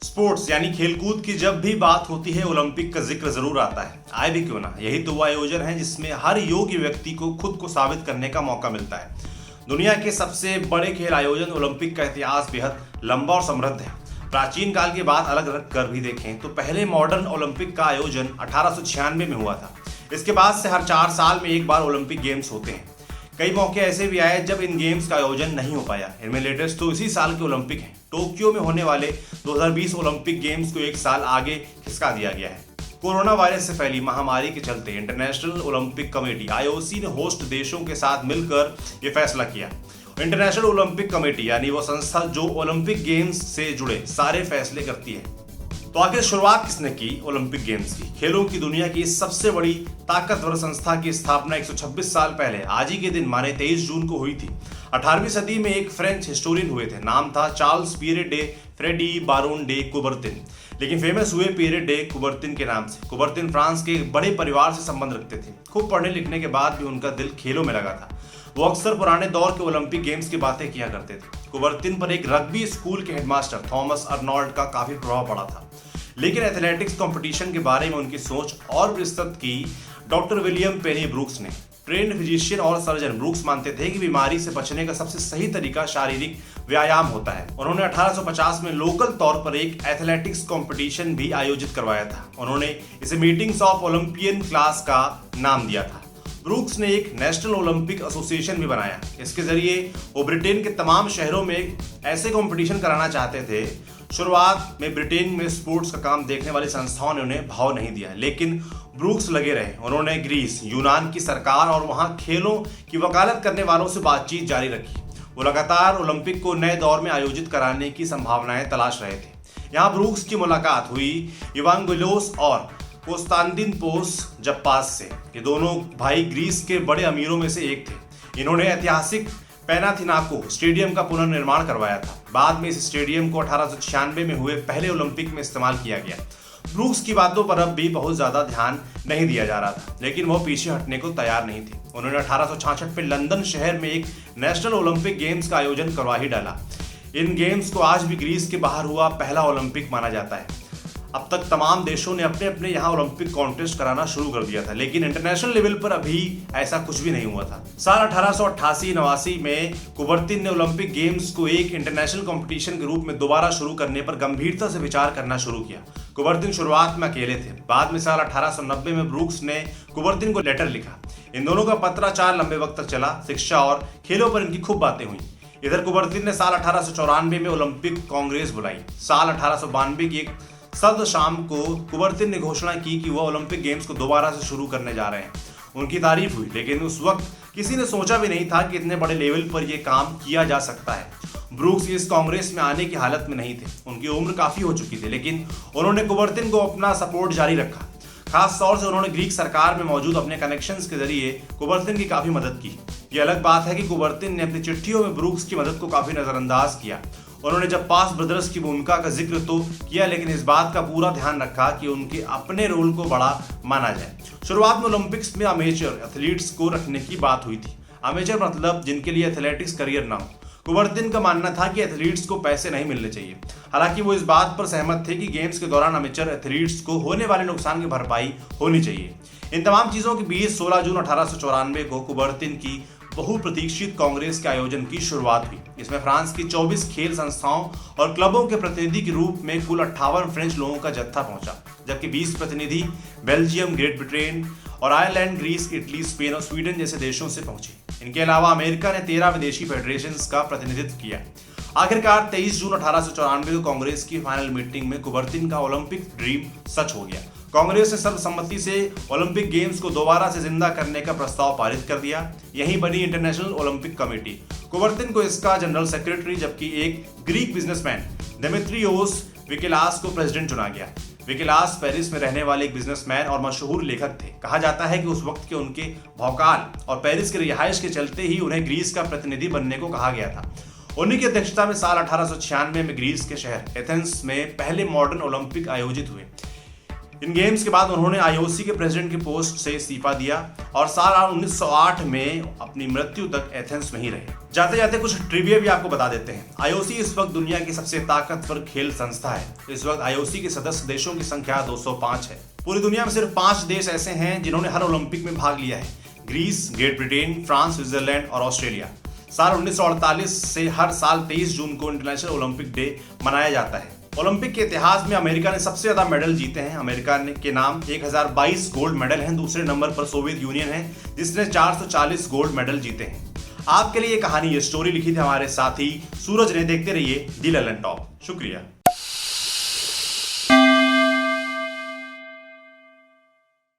Sports यानी खेलकूद की जब भी बात होती है ओलंपिक का जिक्र जरूर आता है। आए भी क्यों ना, यही तो वो आयोजन है जिसमें हर योग्य व्यक्ति को खुद को साबित करने का मौका मिलता है। दुनिया के सबसे बड़े खेल आयोजन ओलंपिक का इतिहास बेहद लंबा और समृद्ध है। प्राचीन काल की बात अलग रख कर भी देखें तो पहले मॉडर्न ओलंपिक का आयोजन 1896 में हुआ था। इसके बाद से हर 4 साल में एक बार ओलंपिक गेम्स होते हैं। कई मौके ऐसे भी आए जब इन गेम्स का आयोजन नहीं हो पाया। इनमें लेटेस्ट तो इसी साल के ओलंपिक हैं। टोक्यो में होने वाले 2020 ओलंपिक गेम्स को एक साल आगे खिसका दिया गया है। कोरोना वायरस से फैली महामारी के चलते इंटरनेशनल ओलंपिक कमेटी IOC ने होस्ट देशों के साथ मिलकर ये फैसला किया। इंटरनेशनल ओलंपिक कमेटी यानी वो संस्था जो ओलंपिक गेम्स से जुड़े सारे फैसले करती है। तो आखिर शुरुआत किसने की ओलंपिक गेम्स की? खेलों की दुनिया की सबसे बड़ी ताकतवर संस्था की स्थापना 126 साल पहले आज ही के दिन माने 23 जून को हुई थी। 18वीं सदी में एक फ्रेंच हिस्टोरियन हुए थे, नाम था Charles Pierre de Fredy baron de Coubertin, लेकिन फेमस हुए पियरे डे कुबर्तिन के नाम से। कुबर्तिन फ्रांस के एक बड़े परिवार से संबंध रखते थे। खूब पढ़ने लिखने के बाद भी उनका दिल खेलों में लगा था। वो अक्सर पुराने दौर के ओलंपिक गेम्स की बातें किया करते थे। कुबर्तिन पर एक रग्बी स्कूल के हेडमास्टर थॉमस अर्नोल्ड का काफी प्रभाव पड़ा था, लेकिन एथलेटिक्स कंपटीशन के बारे में उनकी सोच और विस्तृत की डॉक्टर विलियम पेनी ब्रूक्स ने। ट्रेंड फिजिशियन और सर्जन ब्रूक्स मानते थे कि बीमारी से बचने का सबसे सही तरीका शारीरिक व्यायाम होता है। उन्होंने 1850 में लोकल तौर पर एक एथलेटिक्स कंपटीशन भी आयोजित करवाया था। उन्होंने इसे मीटिंग्स ऑफ ओलंपियन क्लास का नाम दिया था। ब्रूक्स ने एक नेशनल ओलंपिक एसोसिएशन भी बनाया। इसके जरिए वो ब्रिटेन के तमाम शहरों में ऐसे कंपटीशन कराना चाहते थे। शुरुआत में ब्रिटेन में स्पोर्ट्स का काम देखने वाली संस्थाओं ने उन्हें भाव नहीं दिया, लेकिन ब्रूक्स लगे रहे। उन्होंने ग्रीस, यूनान की सरकार और वहां खेलों की वकालत करने वालों से बातचीत जारी रखी। वो लगातार ओलंपिक को नए दौर में आयोजित कराने की संभावनाएं तलाश रहे थे। यहाँ ब्रूक्स की मुलाकात हुई इवांगेलोस और कोस्तांतिनोपोस जप्पास से। ये दोनों भाई ग्रीस के बड़े अमीरों में से एक थे। इन्होंने ऐतिहासिक पैनाथिनाको स्टेडियम का पुनर्निर्माण करवाया था। बाद में इस स्टेडियम को 1896 में हुए पहले ओलंपिक में इस्तेमाल किया गया। ब्रूक्स की बातों पर अब भी बहुत ज्यादा ध्यान नहीं दिया जा रहा था, लेकिन वो पीछे हटने को तैयार नहीं थे। उन्होंने 1866 में लंदन शहर में एक नेशनल ओलंपिक गेम्स का आयोजन करवा ही डाला। इन गेम्स को आज भी ग्रीस के बाहर हुआ पहला ओलंपिक माना जाता है। अब तक तमाम देशों ने अपने अपने यहाँ ओलंपिक कॉन्टेस्ट कराना शुरू कर दिया था, लेकिन इंटरनेशनल लेवल पर अभी ऐसा कुछ भी नहीं हुआ था। साल 1888-89 में कुबर्तिन ने ओलंपिक गेम्स को एक इंटरनेशनल कंपटीशन के रूप में दोबारा शुरू करने पर गंभीरता से विचार करना शुरू किया। कुबर्तिन शुरुआत में अकेले थे। बाद में साल 1890 में ब्रूक्स ने कुबर्तिन को लेटर लिखा। इन दोनों का पत्राचार लंबे वक्त तक चला। शिक्षा और खेलों पर इनकी खूब बातें हुई। इधर कुबर्तिन ने साल 1894 में ओलंपिक कांग्रेस बुलाई। साल 1892 की एक सर्द शाम को कुबर्तिन ने घोषणा की कि वह ओलंपिक गेम्स को दोबारा से शुरू करने जा रहे हैं। उनकी तारीफ हुई, लेकिन उस वक्त किसी ने सोचा भी नहीं था कि इतने बड़े लेवल पर यह काम किया जा सकता है। ब्रूक्स इस कांग्रेस में आने की हालत में नहीं थे। उनकी उम्र काफी हो चुकी थी, लेकिन उन्होंने कुबर्तिन को अपना सपोर्ट जारी रखा। खास तौर से उन्होंने ग्रीक सरकार में मौजूद अपने कनेक्शंस के जरिए कुबर्तिन की काफी मदद की। ये अलग बात है कि कुबर्तिन ने अपनी चिट्ठियों में ब्रूक्स की मदद को काफी नजरअंदाज किया। उन्होंने जब पास ब्रदर्स की भूमिका का जिक्र तो किया, लेकिन इस बात का पूरा ध्यान रखा कि उनके अपने रोल को बड़ा माना जाए। शुरुआत में ओलंपिक्स में अमेचर एथलीट्स को रखने की बात हुई थी। अमेचर मतलब जिनके लिए एथलेटिक्स करियर ना हो। कुबर्तिन का मानना था कि एथलीट्स को पैसे नहीं मिलने चाहिए। हालांकि वो इस बात पर सहमत थे कि गेम्स के दौरान अमेचर एथलीट्स को होने वाले नुकसान की भरपाई होनी चाहिए। इन तमाम चीजों के बीच 16 जून 1894 को कुबर्तिन की बहुप्रतीक्षित कांग्रेस के आयोजन की शुरुआत हुई। इसमें फ्रांस की 24 खेल संस्थाओं और क्लबों के प्रतिनिधि के रूप में कुल 58 फ्रेंच लोगों का जत्था पहुंचा, जबकि 20 प्रतिनिधि बेल्जियम, ग्रेट ब्रिटेन और आयरलैंड, ग्रीस, इटली, स्पेन और स्वीडन जैसे देशों से पहुंचे। इनके अलावा अमेरिका ने 13 विदेशी फेडरेशंस का प्रतिनिधित्व किया। आखिरकार 23 जून 1894 को कांग्रेस की फाइनल मीटिंग में कुबर्तिन का ओलंपिक ड्रीम सच हो गया। कांग्रेस ने सर्वसम्मति से ओलंपिक गेम्स को दोबारा से जिंदा करने का प्रस्ताव पारित कर दिया। यही बनी इंटरनेशनल ओलंपिक कमेटी। कुबर्तिन को इसका जनरल सेक्रेटरी, जबकि एक ग्रीक बिजनेसमैन दिमित्रियोस विकिलास को प्रेसिडेंट चुना गया। विकिलास पेरिस में रहने वाले एक बिजनेसमैन और मशहूर लेखक थे। कहा जाता है कि उस वक्त के उनके भौकाल और पेरिस की रिहाइश के चलते ही उन्हें ग्रीस का प्रतिनिधि बनने को कहा गया था। उन्हीं की अध्यक्षता में साल 1896 में ग्रीस के शहर एथेंस में पहले मॉडर्न ओलंपिक आयोजित हुए। इन गेम्स के बाद उन्होंने आईओसी के प्रेसिडेंट के पोस्ट से इस्तीफा दिया और साल 1908 में अपनी मृत्यु तक एथेंस में ही रहे। जाते जाते कुछ ट्रिविया भी आपको बता देते हैं। आईओसी इस वक्त दुनिया की सबसे ताकतवर खेल संस्था है। इस वक्त आईओसी के सदस्य देशों की संख्या 205 है। पूरी दुनिया में सिर्फ 5 देश ऐसे हैं जिन्होंने हर ओलंपिक में भाग लिया है: Greece, Great Britain, France, Switzerland और ऑस्ट्रेलिया। साल 1948 से हर साल 23 जून को इंटरनेशनल ओलंपिक डे मनाया जाता है। ओलंपिक के इतिहास में अमेरिका ने सबसे ज्यादा मेडल जीते हैं। अमेरिका के नाम 1022 गोल्ड मेडल हैं। दूसरे नंबर पर सोवियत यूनियन है जिसने 440 गोल्ड मेडल जीते हैं। आपके लिए ये कहानी, ये स्टोरी लिखी थी हमारे साथी सूरज ने। देखते रहिए दी ललन टॉप। शुक्रिया।